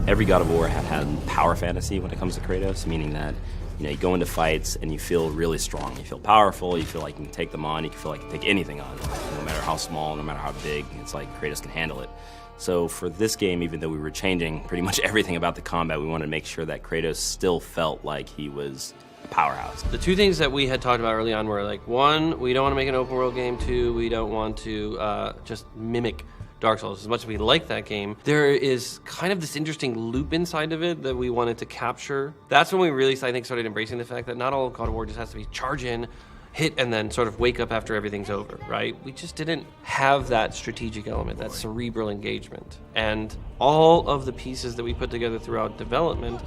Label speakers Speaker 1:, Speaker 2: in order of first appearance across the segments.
Speaker 1: Every God of War had power fantasy when it comes to Kratos, meaning that you go into fights and you feel really strong. You feel powerful, you feel like you can take them on, you feel like you can take anything on, no matter how small, no matter how big. It's like Kratos can handle it. So for this game, even though we were changing pretty much everything about the combat, we wanted to make sure that Kratos still felt like he was a powerhouse.
Speaker 2: The two things that we had talked about early on were like, one, we don't want to make an open world game. Two, we don't want to just mimic Dark Souls. As much as we like that game, there is kind of this interesting loop inside of it that we wanted to capture. That's when we really, I think, started embracing the fact that not all of God of War just has to be charge in, hit, and then sort of wake up after everything's over, right? We just didn't have that strategic element, that cerebral engagement. And all of the pieces that we put together throughout development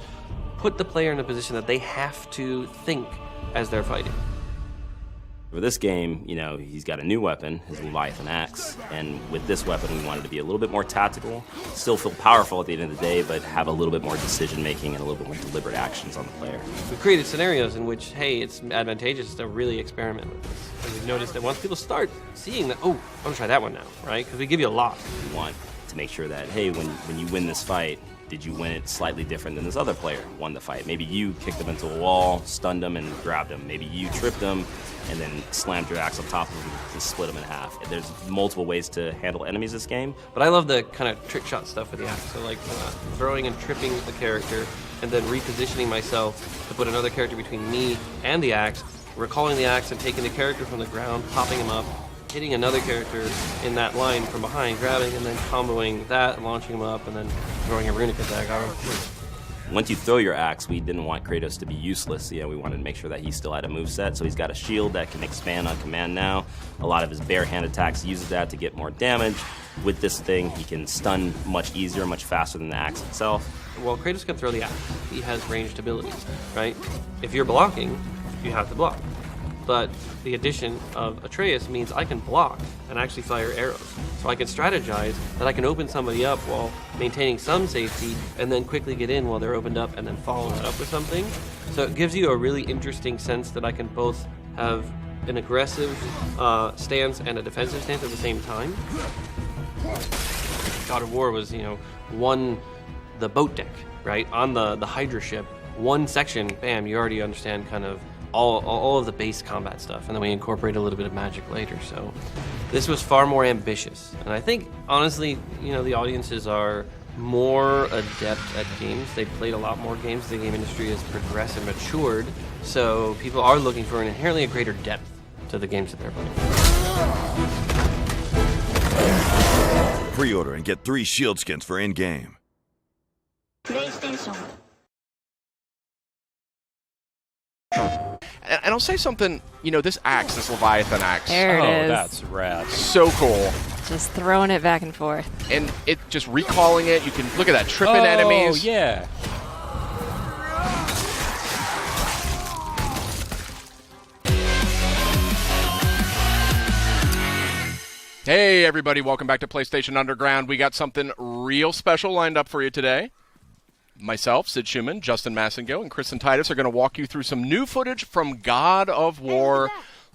Speaker 2: put the player in a position that they have to think as they're fighting.
Speaker 1: For this game, he's got a new weapon, his Leviathan axe, and with this weapon we wanted to be a little bit more tactical, still feel powerful at the end of the day, but have a little bit more decision-making and a little bit more deliberate actions on the player. We
Speaker 2: created scenarios in which, hey, it's advantageous to really experiment with this. And we've noticed that once people start seeing that, oh, I'm gonna try that one now, right? Because we give you a lot.
Speaker 1: We want to make sure that, hey, when you win this fight, did you win it slightly different than this other player won the fight? Maybe you kicked him into a wall, stunned him, and grabbed him. Maybe you tripped him and then slammed your axe on top of him to split him in half. There's multiple ways to handle enemies this game.
Speaker 2: But I love the kind of trick shot stuff with the axe. So like throwing and tripping the character and then repositioning myself to put another character between me and the axe, recalling the axe and taking the character from the ground, popping him up, hitting another character in that line from behind, grabbing and then comboing that, launching him up, and then throwing a runic attack on him.
Speaker 1: Once you throw your axe, we didn't want Kratos to be useless. We wanted to make sure that he still had a moveset, so he's got a shield that can expand on command now. A lot of his bare hand attacks uses that to get more damage. With this thing, he can stun much easier, much faster than the axe itself.
Speaker 2: Well, Kratos can throw the axe. He has ranged abilities, right? If you're blocking, you have to block. But the addition of Atreus means I can block and actually fire arrows. So I can strategize that I can open somebody up while maintaining some safety and then quickly get in while they're opened up and then follow that up with something. So it gives you a really interesting sense that I can both have an aggressive stance and a defensive stance at the same time. God of War was, one, the boat deck, right? On the Hydra ship, one section, bam, you already understand kind of all of the base combat stuff, and then we incorporate a little bit of magic later. So this was far more ambitious, and I think honestly, the audiences are more adept at games. They've played a lot more games. The game industry has progressed and matured, so people are looking for inherently a greater depth to the games that they're playing.
Speaker 3: Pre-order and get 3 shield skins for in-game.
Speaker 4: PlayStation.
Speaker 5: And I'll say something, this axe, this Leviathan axe.
Speaker 6: There it is.
Speaker 7: That's rad.
Speaker 5: So cool.
Speaker 6: Just throwing it back and forth.
Speaker 5: And it just recalling it, you can look at that, tripping enemies.
Speaker 7: Oh, yeah.
Speaker 5: Hey, everybody, welcome back to PlayStation Underground. We got something real special lined up for you today. Myself, Sid Schumann, Justin Massengo, and Kristen Titus are going to walk you through some new footage from God of War,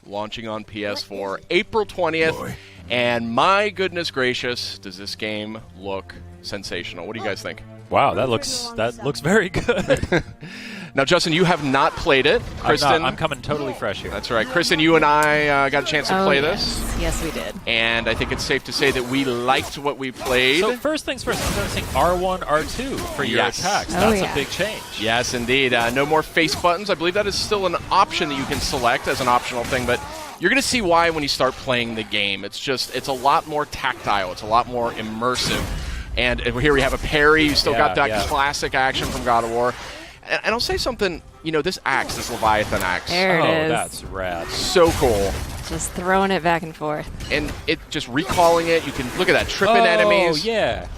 Speaker 5: launching on PS4 April 20th. And my goodness gracious, does this game look sensational. What do you guys think?
Speaker 7: Wow, that looks very good.
Speaker 5: Now, Justin, you have not played it. Kristen,
Speaker 7: I'm coming totally fresh here.
Speaker 5: That's right. Kristen, you and I got a chance to play this.
Speaker 6: Yes, we did.
Speaker 5: And I think it's safe to say that we liked what we played.
Speaker 7: So first things first, I'm noticing R1, R2 for your attacks. That's a big change.
Speaker 5: Yes, indeed. No more face buttons. I believe that is still an option that you can select as an optional thing, but you're going to see why when you start playing the game. It's a lot more tactile. It's a lot more immersive. And here we have a parry. You still got that classic action from God of War. And I'll say something, this axe, this Leviathan axe.
Speaker 6: There it is.
Speaker 7: That's rad.
Speaker 5: So cool.
Speaker 6: Just throwing it back and forth.
Speaker 5: And it just recalling it, you can look at that, tripping enemies.
Speaker 7: Oh, yeah.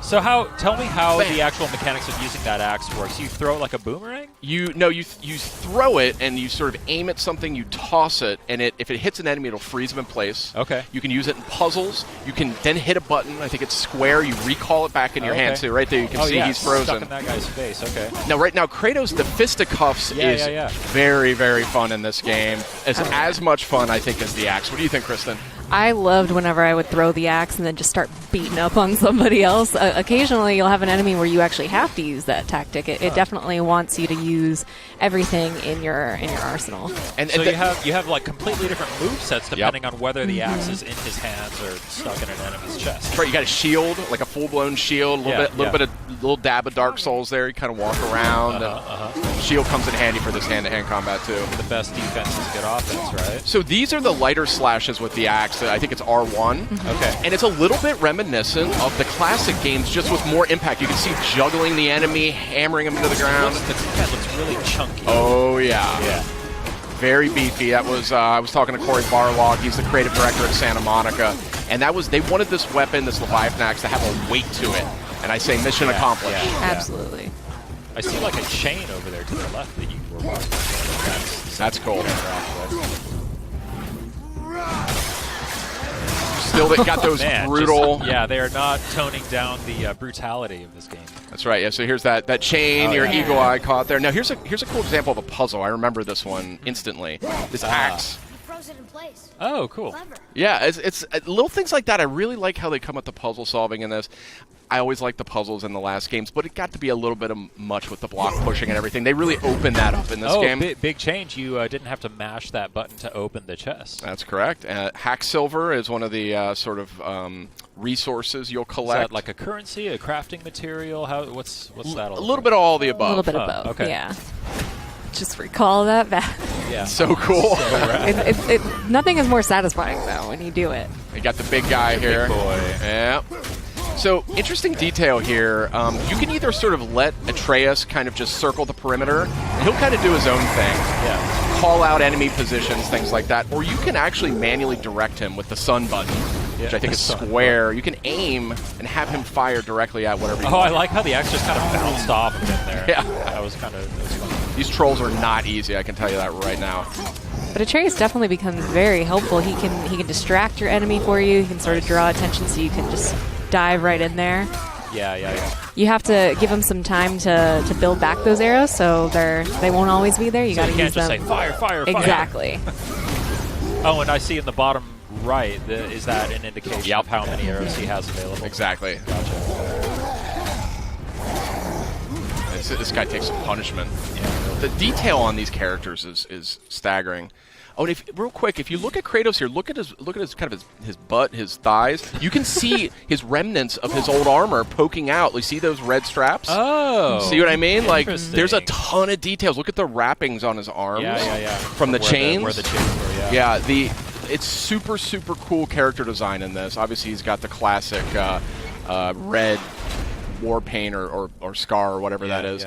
Speaker 7: So tell me how the actual mechanics of using that axe works. You throw it like a boomerang?
Speaker 5: You throw it and you sort of aim at something, you toss it, and if it hits an enemy, it'll freeze them in place.
Speaker 7: Okay.
Speaker 5: You can use it in puzzles. You can then hit a button. I think it's square. You recall it back in your hand. So right there, you can see he's frozen.
Speaker 7: Stuck in that guy's face. Okay.
Speaker 5: Now, right now, Kratos, the fisticuffs is very, very fun in this game. As much fun, I think, as the axe. What do you think, Kristen?
Speaker 6: I loved whenever I would throw the axe and then just start beating up on somebody else. Occasionally, you'll have an enemy where you actually have to use that tactic. It definitely wants you to use everything in your arsenal.
Speaker 7: And so you have like completely different move sets depending on whether the axe is in his hands or stuck in an enemy's chest.
Speaker 5: That's right. You got a shield, like a full-blown shield, a little dab of Dark Souls there. You kind of walk around. Shield comes in handy for this hand-to-hand combat too.
Speaker 7: The best defense is good offense, right?
Speaker 5: So these are the lighter slashes with the axe. I think it's R1.
Speaker 7: Okay.
Speaker 5: And it's a little bit reminiscent of the classic games, just with more impact. You can see juggling the enemy, hammering him into the ground.
Speaker 7: The head looks really chunky.
Speaker 5: Oh, yeah.
Speaker 7: Yeah.
Speaker 5: Very beefy. That was I was talking to Corey Barlog. He's the creative director at Santa Monica. And they wanted this weapon, this Leviathan axe, to have a weight to it. And I say mission accomplished.
Speaker 7: Yeah.
Speaker 6: Absolutely.
Speaker 7: I see like a chain over there to the left that you were walking.
Speaker 5: That's cool. Still, they got those brutal.
Speaker 7: They are not toning down the brutality of this game.
Speaker 5: That's right. Yeah. So here's that chain. Your eagle eye caught there. Now here's a cool example of a puzzle. I remember this one instantly. This axe.
Speaker 4: Froze it in place.
Speaker 7: Oh, cool.
Speaker 4: Clever.
Speaker 5: Yeah. It's little things like that. I really like how they come at the puzzle solving in this. I always liked the puzzles in the last games, but it got to be a little bit much with the block pushing and everything. They really opened that up in this game.
Speaker 7: Big change. You didn't have to mash that button to open the chest.
Speaker 5: That's correct. Hack silver is one of the sort of resources you'll collect.
Speaker 7: Is that like a currency, a crafting material? What's that all
Speaker 5: A little bit of all the
Speaker 6: A
Speaker 5: above.
Speaker 6: little bit of both.
Speaker 7: Okay.
Speaker 6: Yeah. Just recall that back.
Speaker 7: Yeah.
Speaker 5: So cool.
Speaker 6: Nothing is more satisfying though when you do it.
Speaker 5: You got the big guy here.
Speaker 7: Big boy.
Speaker 5: Yeah. So, interesting detail here. You can either sort of let Atreus kind of just circle the perimeter, and he'll kind of do his own thing.
Speaker 7: Yeah.
Speaker 5: Call out enemy positions, things like that. Or you can actually manually direct him with the sun button, which I think is square. You can aim and have him fire directly at whatever you want.
Speaker 7: I like how the axe just kind of bounced off of him there.
Speaker 5: Yeah.
Speaker 7: That was fun.
Speaker 5: These trolls are not easy, I can tell you that right now.
Speaker 6: But Atreus definitely becomes very helpful. He can distract your enemy for you. He can sort of draw attention so you can just dive right in there.
Speaker 7: Yeah.
Speaker 6: You have to give them some time to build back those arrows, so they won't always be there. You got to use them.
Speaker 7: You can't just say fire.
Speaker 6: Exactly.
Speaker 7: Oh, and I see in the bottom right, is that an indication of how many arrows he has available?
Speaker 5: Exactly.
Speaker 7: Gotcha.
Speaker 5: This guy takes some punishment. Yeah. The detail on these characters is staggering. Oh, and real quick, if you look at Kratos here, look at his kind of his butt, his thighs. You can see his remnants of his old armor poking out. You see those red straps?
Speaker 7: Oh,
Speaker 5: see what I mean? Like, there's a ton of details. Look at the wrappings on his arms.
Speaker 7: Yeah.
Speaker 5: From the chains.
Speaker 7: Where the chains were, yeah.
Speaker 5: It's super cool character design in this. Obviously, he's got the classic red war paint or scar or whatever that is.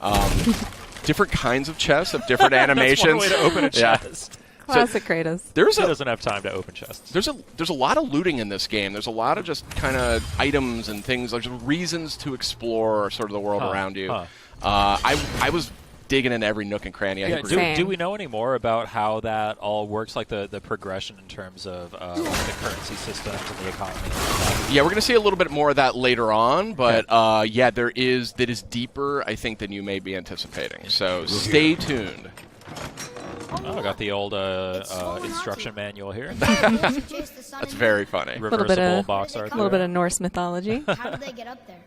Speaker 7: Yeah.
Speaker 5: Different kinds of chests of different animations.
Speaker 7: That's one way to open a chest.
Speaker 6: Classic Kratos.
Speaker 7: He doesn't have time to open chests.
Speaker 5: There's a lot of looting in this game. There's a lot of just kind of items and things, like reasons to explore sort of the world around you. I was digging into every nook and cranny.
Speaker 7: Do we know any more about how that all works, like the progression in terms of the currency systems and the economy?
Speaker 5: Yeah, we're going to see a little bit more of that later on, but that is deeper, I think, than you may be anticipating. So stay tuned.
Speaker 7: Oh, I got the old instruction manual here.
Speaker 5: That's very funny.
Speaker 7: Reversible box art.
Speaker 6: A little bit of Norse mythology.
Speaker 4: How did they get up there?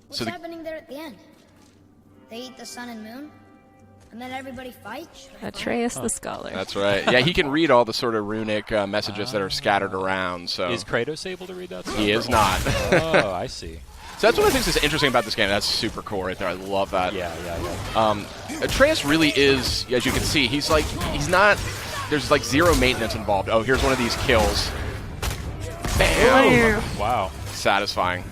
Speaker 4: What's happening there at the end? They eat the sun and moon, and then everybody fights?
Speaker 6: Atreus the Scholar.
Speaker 5: That's right. Yeah, he can read all the sort of runic messages that are scattered around. So
Speaker 7: is Kratos able to read that stuff?
Speaker 5: He is not.
Speaker 7: Oh, I see.
Speaker 5: So that's one of the things that's interesting about this game. That's super cool right there. I love that.
Speaker 7: Yeah.
Speaker 5: Atreus really is, as you can see, he's not, there's like zero maintenance involved. Oh, here's one of these kills. Bam!
Speaker 7: Wow.
Speaker 5: Satisfying.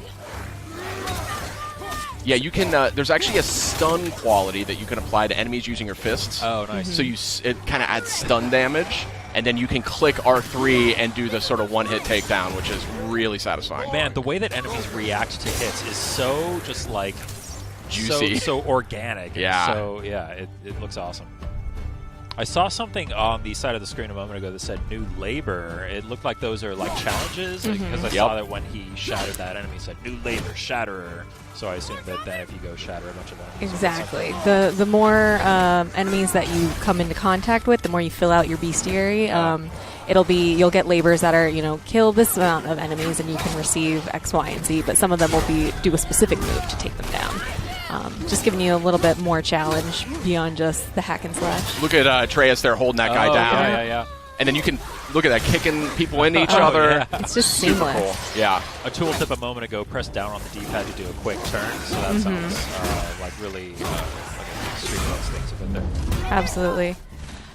Speaker 5: Yeah, you can, there's actually a stun quality that you can apply to enemies using your fists.
Speaker 7: Oh, nice.
Speaker 5: So it kind of adds stun damage, and then you can click R3 and do the sort of one-hit takedown, which is really satisfying.
Speaker 7: Man, the way that enemies react to hits is so just like
Speaker 5: juicy,
Speaker 7: so organic.
Speaker 5: Yeah.
Speaker 7: So yeah, it looks awesome. I saw something on the side of the screen a moment ago that said new labor. It looked like those are like challenges because I saw that when he shattered that enemy, it said new labor, shatterer. So I assume that then if you go shatter a bunch of enemies.
Speaker 6: Exactly. The more enemies that you come into contact with, the more you fill out your bestiary. you'll get labors that are, kill this amount of enemies and you can receive X, Y, and Z, but some of them will do a specific move to take them down. Just giving you a little bit more challenge beyond just the hack and slash.
Speaker 5: Look at Atreus there holding that guy down.
Speaker 7: Yeah.
Speaker 5: And then you can look at that, kicking people into each other.
Speaker 7: Yeah.
Speaker 6: It's just
Speaker 5: Super
Speaker 6: seamless.
Speaker 5: cool. Yeah.
Speaker 7: A tooltip a moment ago, press down on the D-pad to do a quick turn, so that sounds like really like a street things a bit there.
Speaker 6: Absolutely.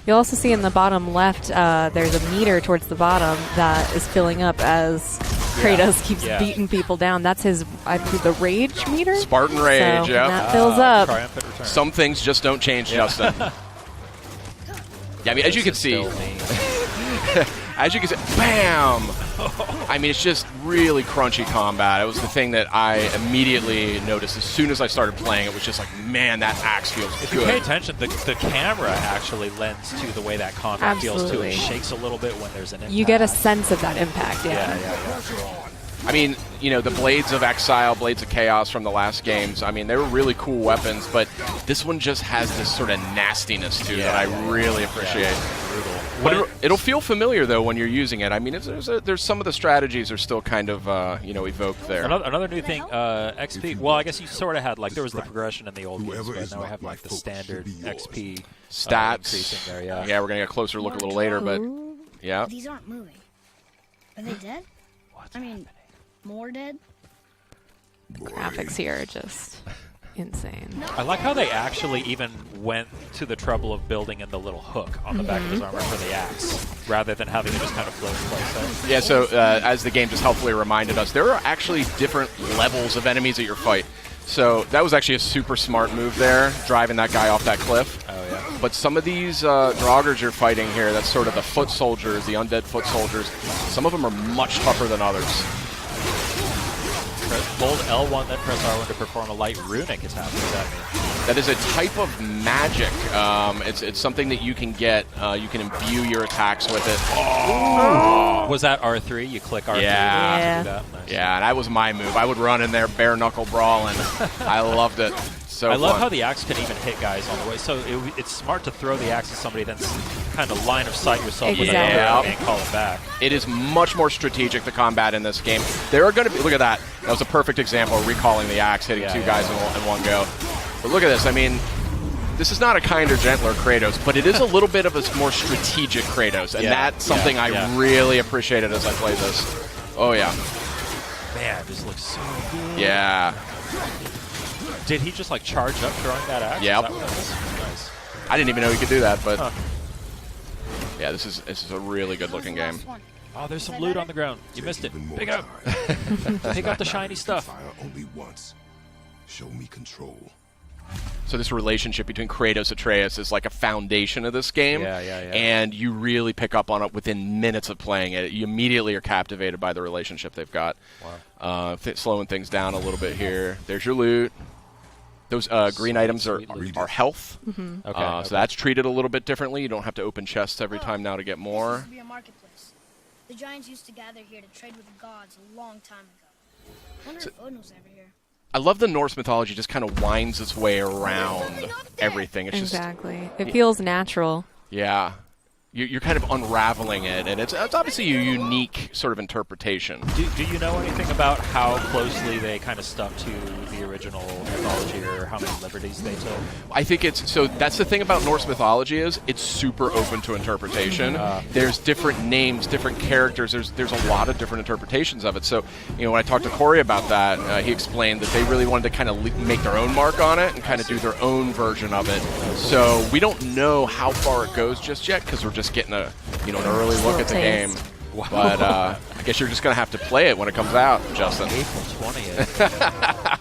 Speaker 6: You'll also see in the bottom left, there's a meter towards the bottom that is filling up as Kratos keeps beating people down. That's his, I believe, the rage meter?
Speaker 5: Spartan rage,
Speaker 6: so
Speaker 5: yeah.
Speaker 6: that fills up.
Speaker 7: Triumphant return.
Speaker 5: Some things just don't change, Justin. Yeah, I mean, as you can see, bam! I mean, it's just really crunchy combat. It was the thing that I immediately noticed as soon as I started playing. It was just like, man, that axe feels
Speaker 7: If
Speaker 5: good.
Speaker 7: you pay attention, the camera actually lends to the way that combat feels too. It shakes a little bit when there's an impact.
Speaker 6: You get a sense of that impact, yeah.
Speaker 5: I mean, the Blades of Exile, Blades of Chaos from the last games, I mean, they were really cool weapons, but this one just has this sort of nastiness to it that I really appreciate.
Speaker 7: Brutal.
Speaker 5: But it'll feel familiar, though, when you're using it. I mean, there's some of the strategies are still kind of, evoked there.
Speaker 7: Another new thing, XP. Well, I guess you sort of had, like, there was the progression in the old games, but now we have, like, the standard XP
Speaker 5: stats.
Speaker 7: increasing there, yeah.
Speaker 5: Yeah, we're going to get a closer look a little later, but, yeah.
Speaker 4: These aren't moving. Are they dead?
Speaker 7: What's
Speaker 4: I mean, more dead?
Speaker 6: Graphics here are just insane.
Speaker 7: I like how they actually even went to the trouble of building in the little hook on the back of his armor for the axe, rather than having it just kind of float in place.
Speaker 5: Yeah, so as the game just helpfully reminded us, there are actually different levels of enemies at your fight. So that was actually a super smart move there, driving that guy off that cliff.
Speaker 7: Oh, yeah.
Speaker 5: But some of these Draugrs you're fighting here, that's sort of the foot soldiers, the undead foot soldiers, some of them are much tougher than others.
Speaker 7: Hold L1, then press R1 to perform a light runic attack. What does that mean?
Speaker 5: That is a type of magic. It's something that you can get. You can imbue your attacks with it. Oh.
Speaker 7: Was that R3? You click R3
Speaker 5: Yeah.
Speaker 7: to do that? Nice.
Speaker 5: Yeah, and that was my move. I would run in there bare knuckle brawling. I loved it. So
Speaker 7: I love
Speaker 5: fun.
Speaker 7: how the axe can even hit guys on the way. So it's smart to throw the axe at somebody, then kind of line of sight yourself with
Speaker 6: Exactly.
Speaker 7: another and call it back.
Speaker 5: It is much more strategic, the combat in this game. There are going to be, look at that. That was a perfect example of recalling the axe, hitting two guys in one go. But look at this. I mean, this is not a kinder, gentler Kratos, but it is a little bit of a more strategic Kratos, and that's something I really appreciated as I played this. Oh, yeah.
Speaker 7: Man, this looks so good.
Speaker 5: Yeah.
Speaker 7: Did he just like charge up throwing that axe?
Speaker 5: Yep.
Speaker 7: Is that what it was? Nice.
Speaker 5: I didn't even know he could do that, but yeah, this is a really good looking game.
Speaker 7: Oh, there's some loot on the ground. You missed it. Pick up. Pick up the shiny stuff.
Speaker 3: Only once. Show me control.
Speaker 5: So this relationship between Kratos and Atreus is like a foundation of this game.
Speaker 7: Yeah.
Speaker 5: And you really pick up on it within minutes of playing it. You immediately are captivated by the relationship they've got.
Speaker 7: Wow.
Speaker 5: Slowing things down a little bit here. There's your loot. Those green items are health.
Speaker 6: Mm-hmm.
Speaker 7: Okay.
Speaker 5: So that's treated a little bit differently. You don't have to open chests every time now to get more.
Speaker 4: This used to be a marketplace. The giants used to gather here to trade with the gods a long time ago. I wonder if Odin was ever here.
Speaker 5: I love the Norse mythology just kind of winds its way around everything. It's
Speaker 6: Exactly. It feels natural.
Speaker 5: Yeah. You're kind of unraveling it, and it's obviously a unique sort of interpretation.
Speaker 7: Do you know anything about how closely they kind of stuck to the original mythology, or how many liberties they took?
Speaker 5: I think that's the thing about Norse mythology is it's super open to interpretation. There's different names, different characters. There's a lot of different interpretations of it. So, when I talked to Corey about that, he explained that they really wanted to kind of make their own mark on it and kind of do their own version of it. So we don't know how far it goes just yet because we're just getting an early look at the game.
Speaker 7: Wow.
Speaker 5: But I guess you're just going to have to play it when it comes out, Justin.
Speaker 7: April 20th.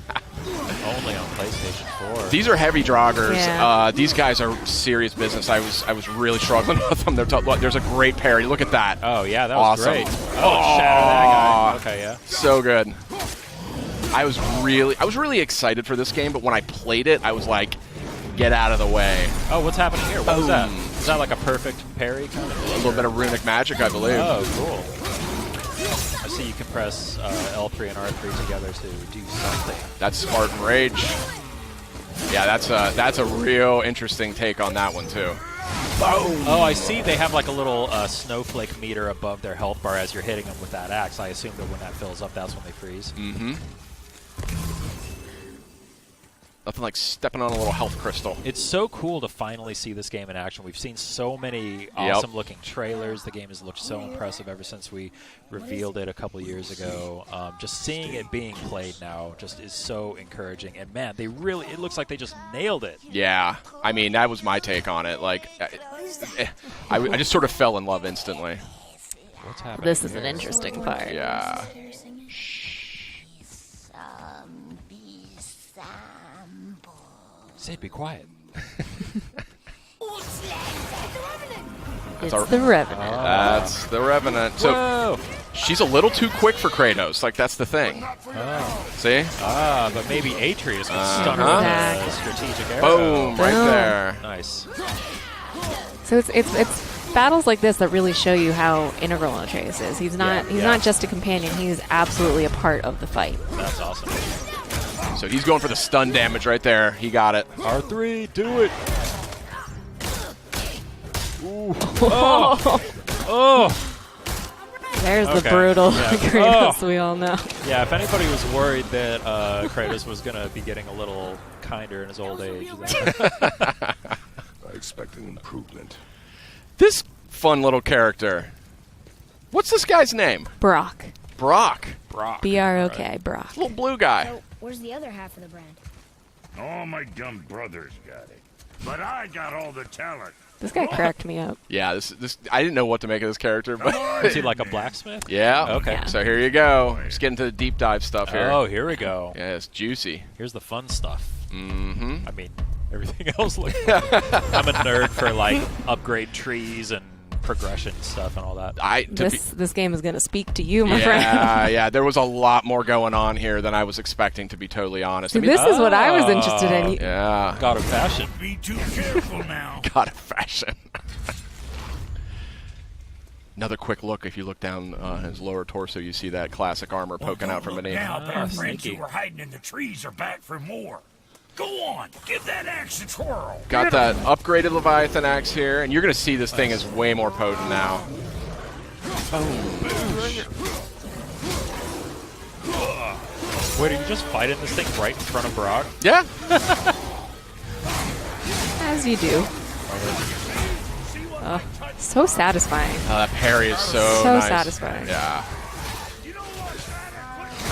Speaker 7: Only on PlayStation 4.
Speaker 5: These are heavy Draugrs.
Speaker 6: Yeah.
Speaker 5: These guys are serious business. I was really struggling with them. There's a great parry. Look at that.
Speaker 7: Oh, yeah, that was
Speaker 5: Awesome.
Speaker 7: great. Oh, shatter that guy. Okay, yeah.
Speaker 5: So good. I was really excited for this game, but when I played it, I was like, get out of the way.
Speaker 7: Oh, what's happening here? What was that? Is that like a perfect parry kind of?
Speaker 5: A little bit of runic magic, I believe.
Speaker 7: Oh, cool. I see you can press L3 and R3 together to do something.
Speaker 5: That's Spartan Rage. Yeah, that's a real interesting take on that one too.
Speaker 7: Oh, I see. They have like a little snowflake meter above their health bar as you're hitting them with that axe. I assume that when that fills up, that's when they freeze.
Speaker 5: Mm-hmm. Nothing like stepping on a little health crystal.
Speaker 7: It's so cool to finally see this game in action. We've seen so many awesome-looking trailers. The game has looked so impressive ever since we revealed it a couple years ago. Just seeing it being played now just is so encouraging. And, man, it looks like they just nailed it.
Speaker 5: Yeah. I mean, that was my take on it. Like, I just sort of fell in love instantly.
Speaker 7: What's happening?
Speaker 6: This is an interesting part.
Speaker 5: Yeah.
Speaker 7: Sid, be quiet.
Speaker 6: It's the Revenant.
Speaker 5: That's the Revenant. So
Speaker 7: Whoa!
Speaker 5: she's a little too quick for Kratos. Like, that's the thing.
Speaker 7: Oh.
Speaker 5: See?
Speaker 7: But maybe Atreus can stun her with a strategic arrow.
Speaker 5: Boom! Right there.
Speaker 7: Nice.
Speaker 6: So it's battles like this that really show you how integral Atreus is. He's not just a companion. He's absolutely a part of the fight.
Speaker 7: That's awesome.
Speaker 5: So he's going for the stun damage right there. He got it.
Speaker 7: R3, do it. Ooh. Oh. Oh.
Speaker 6: There's the brutal Kratos we all know.
Speaker 7: Yeah, if anybody was worried that Kratos was going to be getting a little kinder in his old age.
Speaker 3: I expect an improvement.
Speaker 5: This fun little character. What's this guy's name?
Speaker 6: Brock.
Speaker 5: Brock.
Speaker 6: B-R-O-K, Brock.
Speaker 5: Little blue guy.
Speaker 4: So, where's the other half of the brand?
Speaker 8: All my dumb brothers got it. But I got all the talent.
Speaker 6: This guy cracked me up.
Speaker 5: Yeah, this I didn't know what to make of this character, but
Speaker 7: Is he like a blacksmith?
Speaker 5: yeah.
Speaker 7: Okay.
Speaker 6: Yeah.
Speaker 5: So here you go. Just getting to the deep dive stuff here.
Speaker 7: Oh, here we go.
Speaker 5: Yeah, it's juicy.
Speaker 7: Here's the fun stuff.
Speaker 5: Mm-hmm.
Speaker 7: I mean, everything else looks fun. I'm a nerd for, like, upgrade trees and progression stuff and all that.
Speaker 6: This game is going to speak to you, my friend.
Speaker 5: Yeah. There was a lot more going on here than I was expecting, to be totally honest.
Speaker 6: See, this is what I was interested in.
Speaker 5: Yeah.
Speaker 7: God of fashion.
Speaker 8: Be too careful now.
Speaker 5: God of fashion. Another quick look. If you look down his lower torso, you see that classic armor poking out from beneath.
Speaker 8: Now our friends
Speaker 7: sneaky.
Speaker 8: who were hiding in the trees are back for more. Go on, give that axe a twirl.
Speaker 5: Got that upgraded Leviathan axe here, and you're going to see this thing is way more potent now.
Speaker 7: Wait, are you just fighting this thing right in front of Brock?
Speaker 5: Yeah.
Speaker 6: As you do. So satisfying.
Speaker 5: That parry is so nice.
Speaker 6: satisfying.
Speaker 5: Yeah.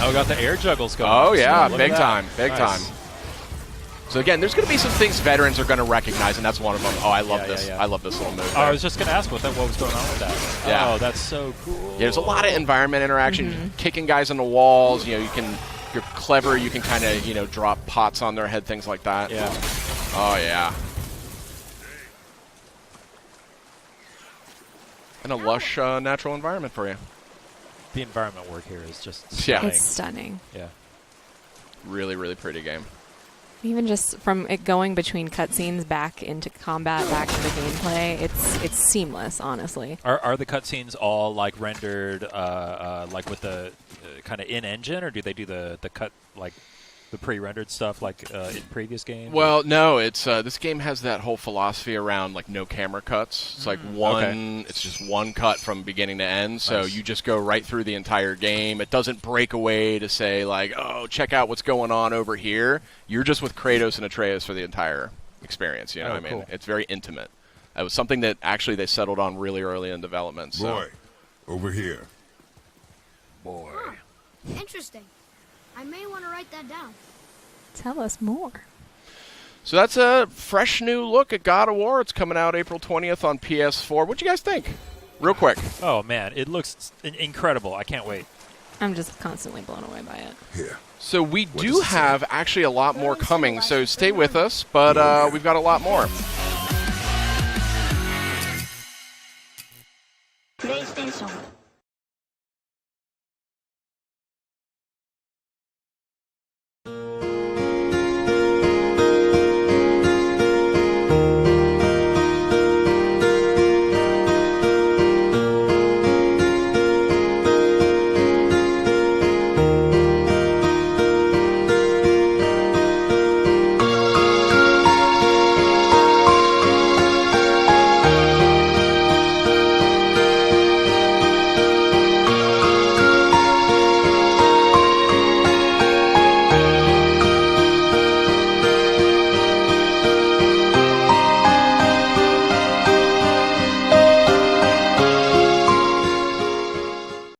Speaker 7: Oh, got the air juggles going.
Speaker 5: Oh, yeah.
Speaker 7: Look
Speaker 5: Big
Speaker 7: at that.
Speaker 5: time. Big
Speaker 7: Nice.
Speaker 5: time. So, again, there's going to be some things veterans are going to recognize, and that's one of them. Oh, I love
Speaker 7: Yeah,
Speaker 5: this.
Speaker 7: yeah, yeah.
Speaker 5: I love this little move.
Speaker 7: Oh, I
Speaker 5: there.
Speaker 7: was just going to ask what was going on with that.
Speaker 5: Yeah.
Speaker 7: Oh, that's so cool.
Speaker 5: Yeah, there's a lot of environment interaction, kicking guys on the walls. You know, if you're clever, you can kind of, drop pots on their head, things like that.
Speaker 7: Yeah.
Speaker 5: Oh, yeah. And a lush natural environment for you.
Speaker 7: The environment work here is just
Speaker 5: Yeah.
Speaker 7: stunning.
Speaker 6: It's stunning.
Speaker 7: Yeah.
Speaker 5: Really, really pretty game.
Speaker 6: Even just from it going between cutscenes back into combat, back into gameplay, it's seamless, honestly.
Speaker 7: Are the cutscenes all like rendered like with the kind of in engine, or do they do the cut like the pre-rendered stuff like in previous games?
Speaker 5: Well, no, it's this game has that whole philosophy around like no camera cuts. It's like it's just one cut from beginning to end. So
Speaker 7: Nice.
Speaker 5: you just go right through the entire game. It doesn't break away to say like, oh, check out what's going on over here. You're just with Kratos and Atreus for the entire experience. You know what I mean?
Speaker 7: Cool.
Speaker 5: It's very intimate. It was something that actually they settled on really early in development. So.
Speaker 3: Boy, over here.
Speaker 8: Boy.
Speaker 4: Interesting. I may want to write that down.
Speaker 6: Tell us more.
Speaker 5: So that's a fresh new look at God of War. It's coming out April 20th on PS4. What'd you guys think? Real quick.
Speaker 7: Oh man, it looks incredible. I can't wait.
Speaker 6: I'm just constantly blown away by it.
Speaker 3: Here.
Speaker 5: So we
Speaker 3: does
Speaker 5: do
Speaker 3: it say?
Speaker 5: have actually a lot more coming, so stay with us, but we've got a lot more.
Speaker 9: PlayStation